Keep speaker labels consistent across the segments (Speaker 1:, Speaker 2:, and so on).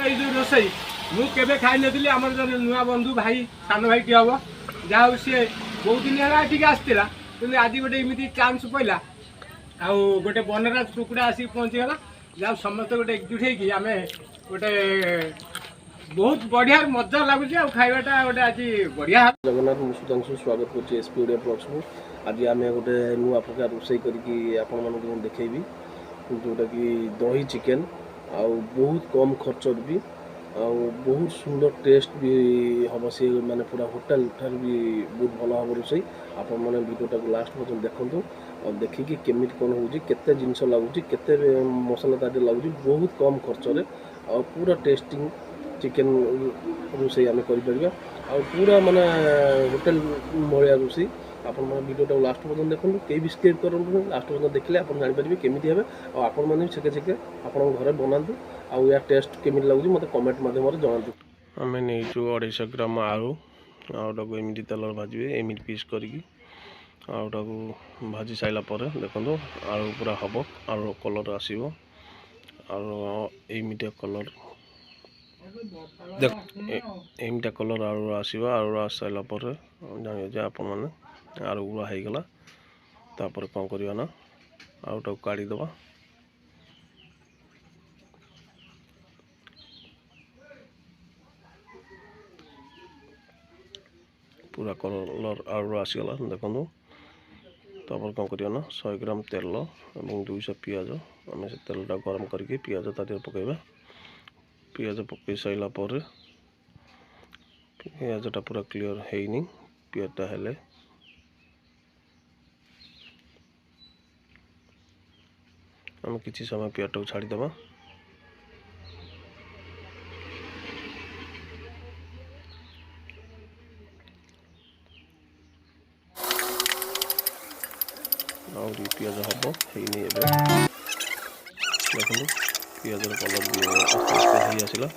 Speaker 1: এই যে ରୋଷେଇ ମୁଁ କେବେ ଖାଇନଥିଲି। ଆମର ଜଣେ ନୂଆ ବନ୍ଧୁ ଭାଇ ସାନ ଭାଇଟି ହବ, ଯାହା ହଉ ସିଏ ବହୁତ ଦିନ ହେଲା ଏଠିକି ଆସିଥିଲା, କିନ୍ତୁ ଆଜି ଗୋଟେ ଏମିତି ଚାନ୍ସ ପଇଲା ଆଉ ଗୋଟେ ବନରାଜ କୁକୁଡ଼ା ଆସିକି ପହଞ୍ଚିଗଲା। ଯାହା ସମସ୍ତେ ଗୋଟେ ଏକଜୁଟ ହେଇକି ଆମେ ଗୋଟେ ବହୁତ ବଢ଼ିଆ ମଜା ଲାଗୁଛି ଆଉ ଖାଇବାଟା ଗୋଟେ ଆଜି ବଢ଼ିଆ।
Speaker 2: ଜଗନ୍ନାଥ ମୁଁ ସୁଧାଂଶୁ ସ୍ୱାଗତ କରୁଛି ଏସ୍ପି ଓଡ଼ିଆ ବ୍ଲଗ୍ସକୁ। ଆଜି ଆମେ ଗୋଟେ ନୂଆ ପ୍ରକାର ରୋଷେଇ କରିକି ଆପଣମାନଙ୍କୁ ମୁଁ ଦେଖେଇବି, ଯେଉଁଟାକି ଦହି ଚିକେନ୍ ଆଉ ବହୁତ କମ୍ ଖର୍ଚ୍ଚରେ ବି ଆଉ ବହୁତ ସୁନ୍ଦର ଟେଷ୍ଟ ବି ହେବ। ସେ ମାନେ ପୁରା ହୋଟେଲ ଠାରୁ ବି ବହୁତ ଭଲ ହେବ ରୋଷେଇ। ଆପଣମାନେ ଭିଡ଼ିଓଟାକୁ ଲାଷ୍ଟ ପର୍ଯ୍ୟନ୍ତ ଦେଖନ୍ତୁ ଆଉ ଦେଖିକି କେମିତି କ'ଣ ହେଉଛି, କେତେ ଜିନିଷ ଲାଗୁଛି, କେତେ ମସଲା ତା ଦେହରେ ଲାଗୁଛି, ବହୁତ କମ୍ ଖର୍ଚ୍ଚରେ ଆଉ ପୁରା ଟେଷ୍ଟିଂ ଚିକେନ୍ ରୋଷେଇ ଆମେ କରିପାରିବା ଆଉ ପୁରା ମାନେ ହୋଟେଲ ଭଳିଆ ରୋଷେଇ। ଆପଣମାନେ ଭିଡ଼ିଓଟାକୁ ଲାଷ୍ଟ ପର୍ଯ୍ୟନ୍ତ ଦେଖନ୍ତୁ, କେହି ବି ସ୍କିପ୍ କରନ୍ତୁ ନାହିଁ। ଲାଷ୍ଟ ପର୍ଯ୍ୟନ୍ତ ଦେଖିଲେ ଆପଣ ଜାଣିପାରିବେ କେମିତି ହେବେ ଆଉ ଆପଣମାନେ ବି ଛେକେ ଆପଣଙ୍କ ଘରେ ବନାନ୍ତୁ ଆଉ ୟା ଟେଷ୍ଟ କେମିତି ଲାଗୁଛି ମୋତେ କମେଣ୍ଟ ମାଧ୍ୟମରେ ଜଣାନ୍ତୁ। ଆମେ ନେଇଛୁ 250 ଗ୍ରାମ ଆଳୁ, ଆଳୁଟାକୁ ଏମିତି ତେଲରେ ଭାଜିବେ, ଏମିତି ପିସ୍ କରିକି ଆଳୁଟାକୁ ଭାଜି ସାରିଲା ପରେ ଦେଖନ୍ତୁ ଆଳୁ ପୁରା ହେବ, ଆଳୁର କଲର୍ ଆସିବ, ଆଳୁ ଏମିତିଆ କଲର୍ ଏମିତିଆ କଲର୍ ଆଳୁ ଆସିବ। ଆଳୁ ଆସି ସାରିଲା ପରେ ଜାଣିବେ ଯେ ଆପଣମାନେ ଆଳୁ ଗୁଡ଼ା ହେଇଗଲା। ତାପରେ କ'ଣ କରିବା ନା ଆଳୁଟାକୁ କାଢ଼ିଦେବା। ପୁରା କଲର୍ ଆଳୁ ଆସିଗଲା ଦେଖନ୍ତୁ। ତାପରେ କ'ଣ କରିବା ନା 100 ଗ୍ରାମ ତେଲ ଏବଂ 200 ପିଆଜ, ଆମେ ସେ ତେଲଟା ଗରମ କରିକି ପିଆଜ ତା ଦେହରେ ପକାଇବା। ପିଆଜ ପକାଇ ସାରିଲା ପରେ ପିଆଜଟା ପୁରା କ୍ଲିଅର୍ ହେଇନି, ପିଆଜଟା ହେଲେ ଆମେ କିଛି ସମୟ ପିଆଜଟାକୁ ଛାଡ଼ିଦେବା। ଆହୁରି ପିଆଜ ହେବ, ହେଇନି ଏବେ ଦେଖନ୍ତୁ ପିଆଜର କଲର୍ ବି ଆସ୍ତେ ଆସ୍ତେ ହେଇ ଆସିଲା।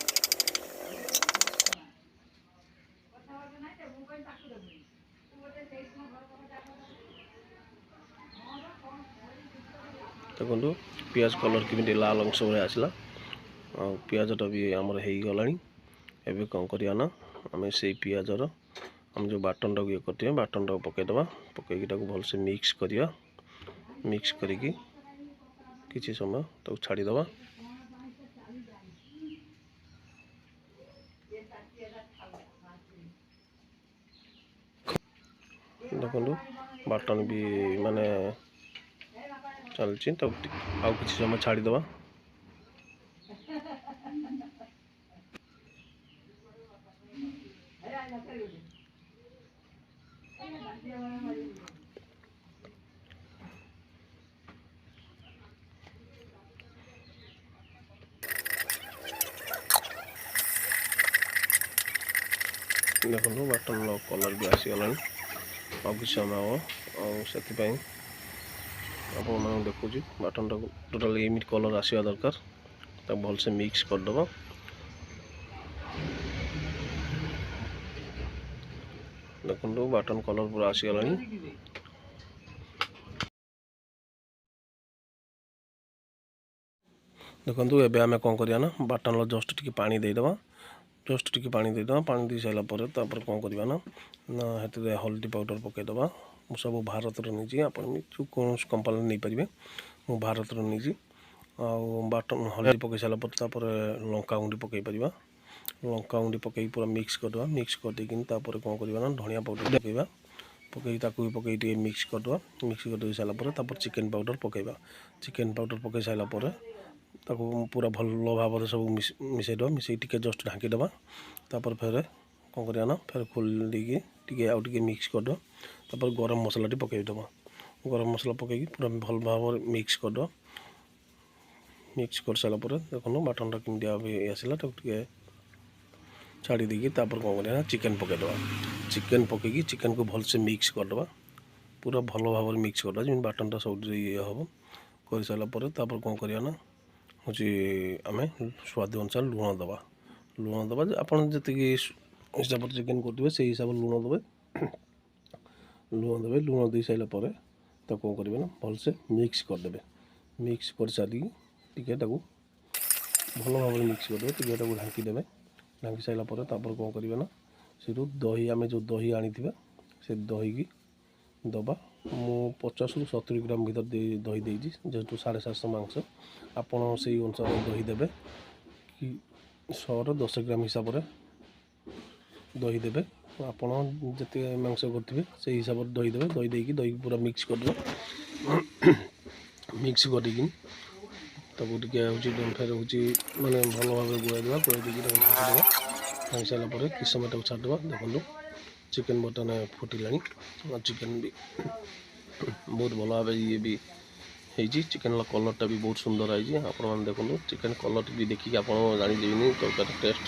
Speaker 2: ଦେଖନ୍ତୁ ପିଆଜ କଲର୍ କେମିତି ଲାଲ ଅଂଶ ଭଳିଆ ଆସିଲା ଆଉ ପିଆଜଟା ବି ଆମର ହେଇଗଲାଣି। ଏବେ କ'ଣ କରିବା ନା ଆମେ ସେଇ ପିଆଜର ଆମେ ଯେଉଁ ବାଟନଟାକୁ ଇଏ କରିଥିବା ବାଟନଟାକୁ ପକାଇଦେବା। ପକାଇକି ତାକୁ ଭଲସେ ମିକ୍ସ କରିବା। ମିକ୍ସ କରିକି କିଛି ସମୟ ତାକୁ ଛାଡ଼ିଦେବା। ଦେଖନ୍ତୁ ବାଟନ ବି ମାନେ ଚାଲିଛି, ତାକୁ ଆଉ କିଛି ସମୟ ଛାଡ଼ିଦେବା। ଦେଖନ୍ତୁ ବାଟନର କଲର୍ ବି ଆସିଗଲାଣି, ଆଉ କିଛି ସମୟ ହେବ ଆଉ ସେଥିପାଇଁ ଆପଣମାନଙ୍କୁ ଦେଖୁଛି ବାଟନଟାକୁ ଟୋଟାଲି ଏମିତି କଲର୍ ଆସିବା ଦରକାର। ତାକୁ ଭଲସେ ମିକ୍ସ କରିଦେବା। ଦେଖନ୍ତୁ ବାଟନ କଲର୍ ପୁରା ଆସିଗଲାଣି। ଦେଖନ୍ତୁ ଏବେ ଆମେ କ'ଣ କରିବା ନା ବାଟନର ଜଷ୍ଟ ଟିକେ ପାଣି ଦେଇଦେବା। ପାଣି ଦେଇ ସାରିଲା ପରେ ତାପରେ କ'ଣ କରିବା ନା ସେଥିରେ ହଳଦୀ ପାଉଡ଼ର ପକାଇଦେବା। ମୁଁ ସବୁ ଭାରତର ନେଇଛି, ଆପଣ କୌଣସି କମ୍ପାନୀର ନେଇପାରିବେ। ମୁଁ ଭାରତର ନେଇଛି। ଆଉ ବାଟନ ହଳଦୀ ପକାଇ ସାରିଲା ପରେ ତାପରେ ଲଙ୍କା ଗୁଣ୍ଡି ପକାଇ ପାରିବା। ଲଙ୍କା ଗୁଣ୍ଡି ପକାଇକି ପୁରା ମିକ୍ସ କରିଦେବା। ମିକ୍ସ କରିଦେଇକି ତାପରେ କ'ଣ କରିବା ନା ଧନିଆ ପାଉଡ଼ର ପକାଇବା। ପକାଇକି ତାକୁ ବି ପକାଇ ଟିକେ ମିକ୍ସ କରିଦେବା। ମିକ୍ସ କରିଦେଇ ସାରିଲା ପରେ ତାପରେ ଚିକେନ୍ ପାଉଡ଼ର ପକାଇବା। ଚିକେନ୍ ପାଉଡ଼ର ପକାଇ ସାରିଲା ପରେ ତାକୁ ପୁରା ଭଲ ଭାବରେ ସବୁ ମିଶାଇଦେବା। ମିଶାଇ ଟିକେ ଜଷ୍ଟ ଢାଙ୍କିଦେବା। ତାପରେ ଫେରେ କ'ଣ କରିବା ନା ଫେରେ ଖୋଲି ଦେଇକି ଟିକେ ଆଉ ଟିକେ ମିକ୍ସ କରିଦେବା। ତାପରେ ଗରମ ମସଲାଟି ପକାଇଦେବା। ଗରମ ମସଲା ପକାଇକି ପୁରା ଭଲ ଭାବରେ ମିକ୍ସ କରିଦେବା। ମିକ୍ସ କରିସାରିଲା ପରେ ଦେଖନ୍ତୁ ବାଟନଟା କେମିତି ଆସିଲା, ତାକୁ ଟିକେ ଛାଡ଼ି ଦେଇକି ତାପରେ କ'ଣ କରିବା ନା ଚିକେନ୍ ପକାଇଦେବା। ଚିକେନ୍ ପକାଇକି ଚିକେନ୍କୁ ଭଲସେ ମିକ୍ସ କରିଦେବା। ପୁରା ଭଲ ଭାବରେ ମିକ୍ସ କରିଦେବା ଯେମିତି ବାଟନଟା ସବୁଠି ଇଏ ହେବ। କରିସାରିଲା ପରେ ତାପରେ କ'ଣ କରିବା ନା ହେଉଛି ଆମେ ସ୍ୱାଦ ଅନୁସାରେ ଲୁଣ ଦେବା। ଯେ ଆପଣ ଯେତିକି ହିସାବରେ ଚିକେନ୍ କରୁଥିବେ ସେଇ ହିସାବରେ ଲୁଣ ଦେବେ। ଲୁଣ ଦେଇ ସାରିଲା ପରେ ତାକୁ କ'ଣ କରିବେ ନା ଭଲସେ ମିକ୍ସ କରିଦେବେ। ମିକ୍ସ କରିସାରିକି ଟିକେ ତାକୁ ଭଲ ଭାବରେ ମିକ୍ସ କରିଦେବେ। ଟିକେ ଏଟାକୁ ଢାଙ୍କି ଦେବେ। ଢାଙ୍କି ସାରିଲା ପରେ ତାପରେ କ'ଣ କରିବେ ନା ସେଠୁ ଦହି ଆମେ ଯେଉଁ ଦହି ଆଣିଥିବା ସେ ଦହିକି ଦେବା। ମୁଁ 50ରୁ 70 ଗ୍ରାମ ଭିତରେ ଦହି ଦେଇଛି, ଯେହେତୁ 750 ମାଂସ। ଆପଣ ସେଇ ଅନୁସାରେ ଦହି ଦେବେ କି 100ରୁ 10 ଗ୍ରାମ ହିସାବରେ ଦହି ଦେବେ। ଆପଣ ଯେତିକି ମାଂସ କରିଥିବେ ସେଇ ହିସାବରେ ଦହି ଦେବେ। ଦହି ଦେଇକି ଦହିକି ପୁରା ମିକ୍ସ କରିଦେବେ। ମିକ୍ସ କରିକି ତାକୁ ଟିକେ ହେଉଛି ଫେର ହେଉଛି ମାନେ ଭଲ ଭାବରେ ଗୋଳାଇଦେବା। ଗୋଳାଇ ଦେଇକି ତାକୁ ଢାଙ୍କିଦେବା। ଢାଙ୍କି ସାରିଲା ପରେ କିଛି ସମୟ ତାକୁ ଛାଡ଼ିଦେବା। ଦେଖନ୍ତୁ ଚିକେନ୍ ବର୍ତ୍ତମାନ ଫୁଟିଲାଣି। ଚିକେନ୍ ବି ବହୁତ ଭଲ ଭାବେ ଇଏ ବି ହେଇଛି। ଚିକେନ୍ର କଲର୍ଟା ବି ବହୁତ ସୁନ୍ଦର ହେଇଛି। ଆପଣମାନେ ଦେଖନ୍ତୁ ଚିକେନ୍ କଲର୍ ବି ଦେଖିକି ଆପଣ ଜାଣିଦେବେନି ତରକାରୀ ଟେଷ୍ଟ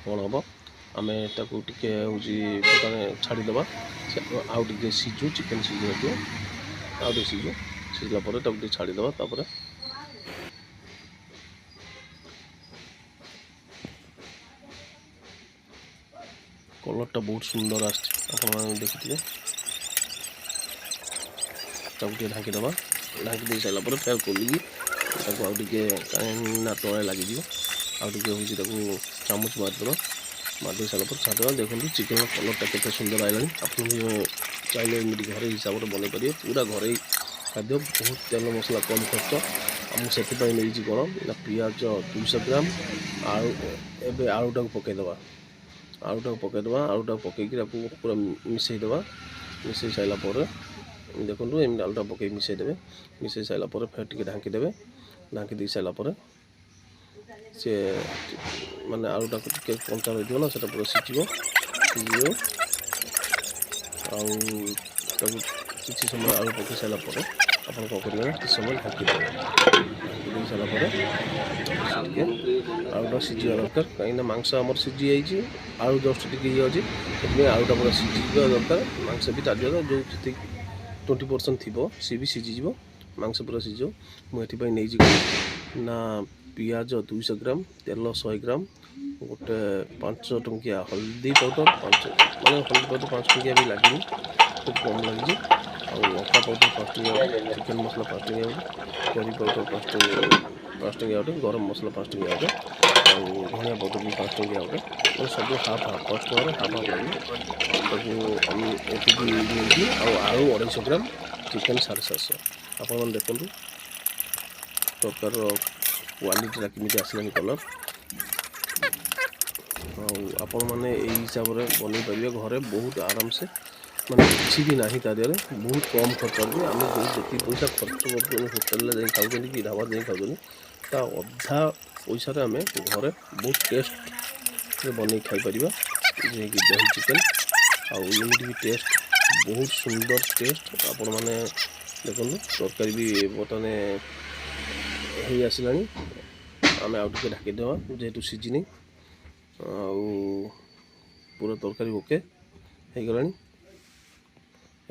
Speaker 2: କ'ଣ ହେବ। ଆମେ ତାକୁ ଟିକେ ହେଉଛି ବର୍ତ୍ତମାନ ଛାଡ଼ିଦେବା। ଆଉ ଟିକେ ସିଝୁ, ଚିକେନ୍ ସିଝି ନଥିବ, ଆଉ ଟିକେ ସିଝୁ। ସିଝିଲା ପରେ ତାକୁ ଟିକେ ଛାଡ଼ିଦେବା। ତାପରେ କଲର୍ଟା ବହୁତ ସୁନ୍ଦର ଆସିଛି, ଆପଣମାନେ ଦେଖିଥିବେ। ତାକୁ ଟିକେ ଢାଙ୍କିଦେବା। ଢାଙ୍କି ଦେଇ ସାରିଲା ପରେ ଫେର ଖୋଲିକି ତାକୁ ଆଉ ଟିକେ କାହିଁକି ନା ତଳେ ଲାଗିଯିବ, ଆଉ ଟିକେ ହେଉଛି ତାକୁ ଚାମଚ ମାରିଦେବା। ମାରିଦେଇ ସାରିଲା ପରେ ଛାଡ଼ିଦେବା। ଦେଖନ୍ତୁ ଚିକେନ୍ର କଲର୍ଟା କେତେ ସୁନ୍ଦର ଆସିଲାଣି। ଆପଣ ବି ଚାହିଁଲେ ଏମିତି ଘରୋଇ ହିସାବରେ ବନେଇ ପାରିବେ। ପୁରା ଘରୋଇ ଖାଦ୍ୟ, ବହୁତ ତେଲ ମସଲା କମ୍ ଖର୍ଚ୍ଚ। ଆଉ ମୁଁ ସେଥିପାଇଁ ନେଇଛି କ'ଣ ନା ପିଆଜ 200 ଗ୍ରାମ। ଆଳୁ ଏବେ ଆଳୁଟାକୁ ପକାଇଦେବା। ଆଳୁଟାକୁ ପକାଇକି ତାକୁ ପୁରା ମିଶାଇଦେବା। ମିଶାଇ ସାରିଲା ପରେ ଦେଖନ୍ତୁ ଏମିତି ଆଳୁଟା ପକାଇ ମିଶାଇ ଦେବେ। ମିଶାଇ ସାରିଲା ପରେ ଫେର ଟିକେ ଢାଙ୍କି ଦେବେ। ଢାଙ୍କି ଦେଇ ସାରିଲା ପରେ ସେ ମାନେ ଆଳୁଟାକୁ ଟିକେ କଞ୍ଚା ରହିଥିବ ନା, ସେଟା ପୁରା ସିଝିବ। ଆଉ ତାକୁ କିଛି ସମୟ ଆଳୁ ପକାଇ ସାରିଲା ପରେ ଆପଣ କ'ଣ କରିବେ ନା କିଛି ସମୟ ଢାଙ୍କି ଦେବେ। ଢାଙ୍କି ଦେଇ ସାରିଲା ପରେ ଟିକେ ଆଳୁଟା ସିଝିବା ଦରକାର, କାହିଁକିନା ମାଂସ ଆମର ସିଝି ଯାଇଛି। ଆଳୁ ଜଷ୍ଟ ଟିକେ ଇଏ ଅଛି, ସେଥିପାଇଁ ଆଳୁଟା ପୁରା ସିଝିଯିବା ଦରକାର। ମାଂସ ବି ତା ଦେହରେ ଯେଉଁ ଯେତିକି 20% ଥିବ ସିଏ ବି ସିଝିଯିବ, ମାଂସ ପୁରା ସିଝିବ। ମୁଁ ଏଥିପାଇଁ ନେଇଛି ନା ପିଆଜ 200 ଗ୍ରାମ, ତେଲ 100 ଗ୍ରାମ, ଗୋଟେ 5 ଟଙ୍କିଆ ହଳଦୀ ପାଉଡ଼ର, ମାନେ ହଳଦୀ ପାଉଡ଼ର 5 ଟଙ୍କିଆ ବି ଲାଗିନି, ବହୁତ କମ୍ ଲାଗିଛି। ଆଉ ଲଙ୍କା ପାଉଡ଼ର 5 ଟଙ୍କିଆ ଗୋଟେ, ଚିକେନ୍ ମସଲା 5 ଟଙ୍କିଆ ଗୋଟେ, କରି ପାଉଡ଼ର 5 ଟଙ୍କିଆ ଗୋଟେ, ଗରମ ମସଲା 5 ଟଙ୍କିଆ ଗୋଟେ, ଆଉ ଧନିଆ ପାଉଡ଼ର ବି 5 ଟଙ୍କିଆ ଗୋଟେ। ମାନେ ସବୁ ହାଫ୍ 5 ଟଙ୍କାର ହାଫ୍ ଲାଗିବ। ତାକୁ ଆମେ ଏତିକି ନେଇକି, ଆଉ ଆଳୁ 250 ଗ୍ରାମ, ଚିକେନ୍ 750। ଆପଣମାନେ ଦେଖନ୍ତୁ ତରକାରୀର କ୍ୱାଲିଟିଟା କେମିତି ଆସିଲାଣି କଲର୍। ଆଉ ଆପଣମାନେ ଏଇ ହିସାବରେ ବନେଇ ପାରିବେ ଘରେ ବହୁତ ଆରାମସେ, ମାନେ କିଛି ବି ନାହିଁ ତା ଦେହରେ, ବହୁତ କମ୍ ଖର୍ଚ୍ଚରେ। ଆମେ ଯେଉଁ ଯେତିକି ପଇସା ଖର୍ଚ୍ଚ କରୁଛୁ ହୋଟେଲରେ ଯାଇ ଖାଉଛନ୍ତି କି ଢାବାରେ ଯାଇ ଖାଉଛନ୍ତି, ତା ଅଧା ପଇସାରେ ଆମେ ଘରେ ବହୁତ ଟେଷ୍ଟରେ ବନେଇ ଖାଇପାରିବା। ଯେକି ଦହି ଚିକେନ୍, ଆଉ ଏମିତି ବି ଟେଷ୍ଟ, ବହୁତ ସୁନ୍ଦର ଟେଷ୍ଟ। ଆପଣମାନେ ଦେଖନ୍ତୁ ତରକାରୀ ବି ବର୍ତ୍ତମାନ ହେଇ ଆସିଲାଣି। ଆମେ ଆଉ ଟିକେ ଢାଙ୍କିଦେବା, ଯେହେତୁ ସିଝିନି। ଆଉ ପୁରା ତରକାରୀ ଓକେ ହେଇଗଲାଣି।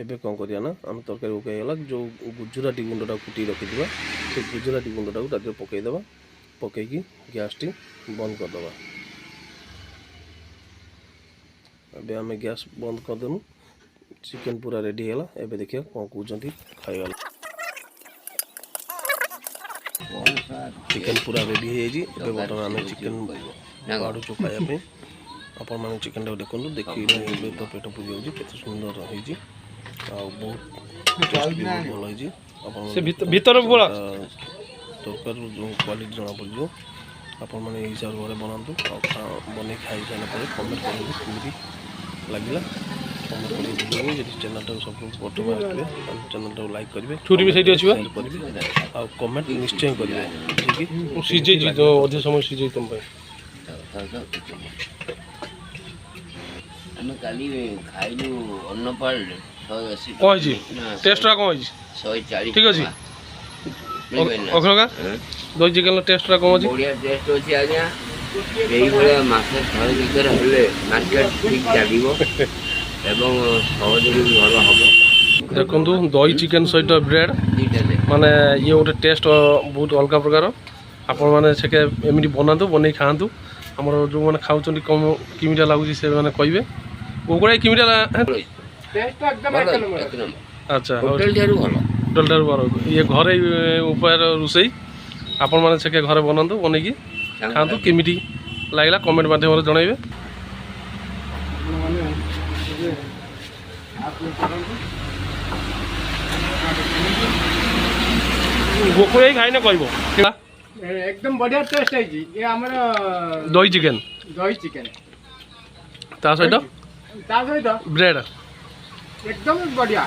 Speaker 2: ଏବେ କ'ଣ କରିବା ନା ଆମେ ତରକାରୀ ଓକେ ହେଇଗଲା, ଯେଉଁ ଗୁଜୁରାତି ଗୁଣ୍ଡଟା କୁଟିକି ରଖିଥିବା ସେ ଗୁଜୁରାତି ଗୁଣ୍ଡଟାକୁ ତା ଦେହରେ ପକାଇଦେବା। ପକାଇକି ଗ୍ୟାସ୍ଟି ବନ୍ଦ କରିଦେବା। ଏବେ ଆମେ ଗ୍ୟାସ୍ ବନ୍ଦ କରିଦେବୁ। ଚିକେନ୍ ପୁରା ରେଡ଼ି ହେଇଗଲା। ଏବେ ଦେଖିବା କ'ଣ କହୁଛନ୍ତି ଖାଇଗଲା। ଚିକେନ୍ ପୁରା ରେଡ଼ି ହେଇଯାଇଛି। ଏବେ ବର୍ତ୍ତମାନ ଆମେ ଚିକେନ୍ କାଢ଼ୁଛୁ ଖାଇବା ପାଇଁ। ଆପଣମାନେ ଚିକେନ୍ଟାକୁ ଦେଖନ୍ତୁ, ଦେଖିଲେ ଏବେ ତ ପେଟ ପୁରି ଯାଉଛି, କେତେ ସୁନ୍ଦର ହେଇଛି। ଆଉ ବହୁତ ଟେଷ୍ଟ ବି ବହୁତ ଭଲ ହେଇଛି। ଆପଣ ତରକାରୀର ଯେଉଁ କ୍ୱାଲିଟି ଜଣାପଡ଼ିଯିବ। ଆପଣମାନେ ଏଇ ହିସାବରେ ଘରେ ବନାନ୍ତୁ, ଆଉ ବନେଇ ଖାଇ ସାରିଲା ପରେ କମେଣ୍ଟ କରନ୍ତୁ କେମିତି ଲାଗିଲା। କମେଣ୍ଟ କରିକି ଭୁଲିବେନି। ଯଦି ଚ୍ୟାନେଲଟାକୁ ସବୁ ପ୍ରଥମେ ଆସିବେ ତାହେଲେ ଚ୍ୟାନେଲଟାକୁ ଲାଇକ୍ କରିବେ, ସେୟାର କରିବେ, ଆଉ କମେଣ୍ଟ ନିଶ୍ଚୟ କରିବେ।
Speaker 3: ସିଝେଇଛି ତ ଅଧିକ ସମୟ ସିଝେଇ ତମ ପାଇଁ।
Speaker 4: ଆମେ କାଲି ଖାଇଲୁ ଅନ୍ନପାଳରେ 180
Speaker 3: କ'ଣ ହେଇଛି ଟେଷ୍ଟଟା କ'ଣ ହେଇଛି?
Speaker 4: 140
Speaker 3: ଠିକ୍ ଅଛି। ଅଖରକା ଦହି ଚିକେନ୍ର ଟେଷ୍ଟଟା କ'ଣ ଅଛି?
Speaker 4: ବଢ଼ିଆ ଟେଷ୍ଟ ଅଛି ଆଜ୍ଞା। ଏଇଭଳିଆ ମାସ ଥରେ ଭିତରେ ହେଲେ ମାର୍କେଟ ଠିକ୍ ଚାଲିବ ଏବଂ ସହଜରେ ବି ଭଲ ହେବ।
Speaker 3: ଦେଖନ୍ତୁ ଦହି ଚିକେନ୍ ସହିତ ବ୍ରେଡ଼୍, ମାନେ ଇଏ ଗୋଟେ ଟେଷ୍ଟ ବହୁତ ଅଲଗା ପ୍ରକାର। ଆପଣମାନେ ସେକେ ଏମିତି ବନାନ୍ତୁ, ବନେଇ ଖାଆନ୍ତୁ। ଆମର ଯେଉଁମାନେ ଖାଉଛନ୍ତି କେମିଟା ଲାଗୁଛି ସେମାନେ କହିବେ। କୁକୁଡ଼ା କେମିଟା
Speaker 1: ଟେଷ୍ଟଟା ଏକଦମ
Speaker 4: ଭଲ
Speaker 1: ଏକ ନମ୍ବର।
Speaker 4: ଏକ ନମ୍ବର।
Speaker 3: ଆଚ୍ଛା,
Speaker 4: ହୋଟେଲ ଠାରୁ ଭଲ।
Speaker 3: ହୋଟେଲଠାରୁ ଭଲ। ଇଏ ଘରୋଇ ଉପାୟର ରୋଷେଇ, ଆପଣମାନେ ସେକେ ଘରେ ବନାନ୍ତୁ, ବନେଇକି ଖାଆନ୍ତୁ। କେମିତି ଲାଗିଲା କମେଣ୍ଟ ମାଧ୍ୟମରେ ଜଣାଇବେ।
Speaker 1: ଆପଣମାନେ ଏବେ ଆପ୍ଲୋଡ୍ କରନ୍ତୁ।
Speaker 3: ଭୋକ ହେଇ ଖାଇନେ କହିବ।
Speaker 1: एकदम बढ़िया टेस्ट है जी। ये हमर
Speaker 3: ଦହି ଚିକେନ୍
Speaker 1: दही चिकन
Speaker 3: ତା ସହିତ
Speaker 1: ता सहित
Speaker 3: ବ୍ରେଡ୍।
Speaker 1: एकदम बढ़िया।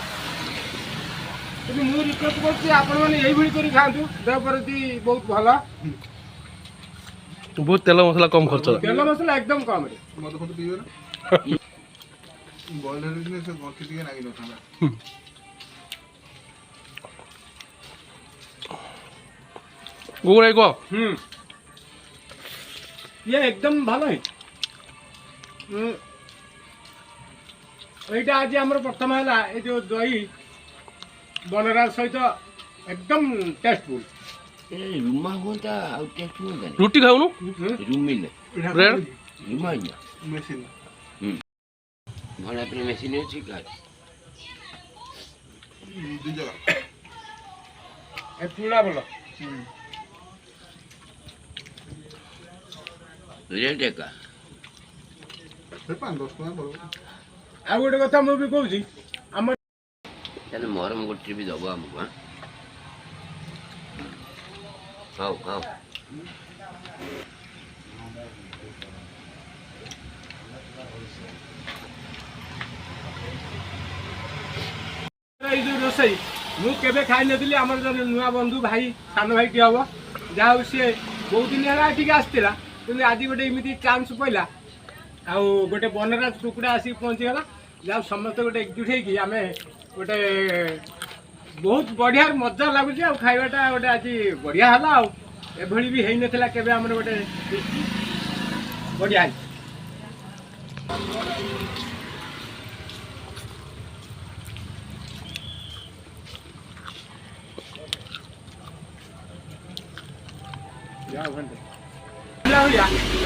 Speaker 1: କିନ୍ତୁ ମୁଁ ରିକ୍ୱେଷ୍ଟ କରୁଛି ଆପଣମାନେ ଏଇଭଳି କରି ଖାଆନ୍ତୁ, ଦେହ ପ୍ରତି ବହୁତ ଭଲ।
Speaker 3: ବହୁତ ତେଲ ମସଲା କମ୍ ଖର୍ଚ୍ଚ।
Speaker 1: ତେଲ ମସଲା ଏକଦମ କମ୍ ରେ।
Speaker 3: ଗୁଗୁଲ କହ।
Speaker 1: ये एकदम ଭଲ है। ଏଇଟା ଆଜି ଆମର ପ୍ରଥମ ହେଲା ଏ ଯୋଉ ଦହି ବନରାଜ ସହିତ एकदम टेस्टफुल।
Speaker 4: ରୁମା ହୁଅନ୍ତା ଆଉ ଟେଷ୍ଟ ହୁଅନ୍ତାନି।
Speaker 3: ରୁଟି ଖାଉନୁ
Speaker 4: ରୁମିଲେ
Speaker 3: ବ୍ରେଡ୍।
Speaker 4: ରୁମା ଆଜ୍ଞା ଭଡ଼ା ପାଇଁ ମେସିନ୍ ଅଛି କାହାର
Speaker 1: ଏ ପୁରା ଭଲ।
Speaker 4: ରେଟ୍ ଏକା
Speaker 1: ଆଉ ଗୋଟେ କଥା ମୁଁ ବି କହୁଛି, ଆମର
Speaker 4: ତାହେଲେ ମରମ ଗୋଟେ ବି ଦେବ ଆମକୁ। ଖାଉ ଖାଉ
Speaker 1: ଏଇ ଯୋଉ ରୋଷେଇ ମୁଁ କେବେ ଖାଇନଥିଲି। ଆମର ଜଣେ ନୂଆ ବନ୍ଧୁ ଭାଇ ସାନ ଭାଇଟି ହବ, ଯାହା ହଉ ସିଏ ବହୁତ ଦିନ ହେଲା ଏଠିକି ଆସିଥିଲା, କିନ୍ତୁ ଆଜି ଗୋଟେ ଏମିତି ଚାନ୍ସ ପଇଲା। ଆଉ ଗୋଟେ ବନରାଜ କୁକୁଡ଼ା ଆସିକି ପହଞ୍ଚିଗଲା। ଯାହା ସମସ୍ତେ ଗୋଟେ ଏକଜୁଟ ହେଇକି ଆମେ ଗୋଟେ ବହୁତ ବଢ଼ିଆ ମଜା ଲାଗୁଛି। ଆଉ ଖାଇବାଟା ଗୋଟେ ଆଜି ବଢ଼ିଆ ହେଲା। ଆଉ ଏଭଳି ବି ହେଇନଥିଲା କେବେ ଆମର ଗୋଟେ ବଢ଼ିଆ ହେଇଛି।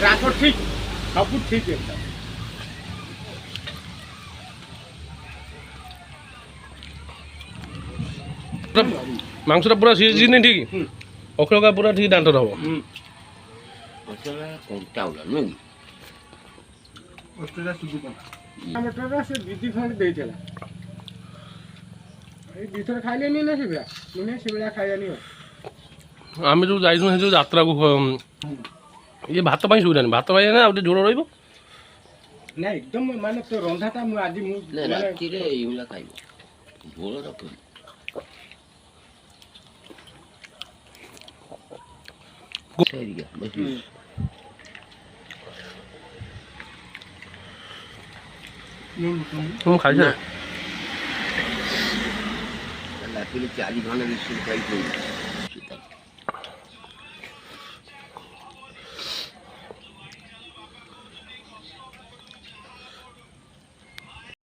Speaker 1: ରାଗ ଠିକ, ସବୁ ଠିକ ଏକଦମ।
Speaker 3: ମାଂସଟା ପୁରା ସିଝିନି ଠିକ୍, ଅଖଳକା ପୁରା ଠିକ୍ ଦାଣ୍ଟର ହବ।
Speaker 4: ମସଲା କଣ୍ଟା ଉଡ଼ା ନୁହେଁ କି
Speaker 1: ଟମାଟୋଟା ସେ ଦିଦି ଖଣ୍ଡେ ଦେଇଥିଲା, ଏଇ ଦିଥର ଖାଇଲେନି ନା ସେଭଳିଆ, ସେଭଳିଆ ଖାଇବାନି ଆଉ।
Speaker 3: ଆମେ ଯେଉଁ ଯାଇଥିଲୁ ସେ ଯେଉଁ ଯାତ୍ରାକୁ ଇଏ ଭାତ ପାଇଁ ସୁବିଧାନି, ଭାତ ପାଇଁ ଆଉ ଟିକେ ଝୋଳ ରହିବ।
Speaker 1: ନା ଏକଦମ ମାନେ ତୋ ରନ୍ଧାଟା ମୁଁ ଆଜି ମୁଁ
Speaker 4: ନା ରାତିରେ ଏଇଭଳିଆ ଖାଇବ ଝୋଳ ରଖୁନି।
Speaker 3: ମୁଁ ଖାଇଛି।
Speaker 4: ରାତିରେ 4 ଘଣ୍ଟା ବିସ୍କୁଟ ଖାଇଛି।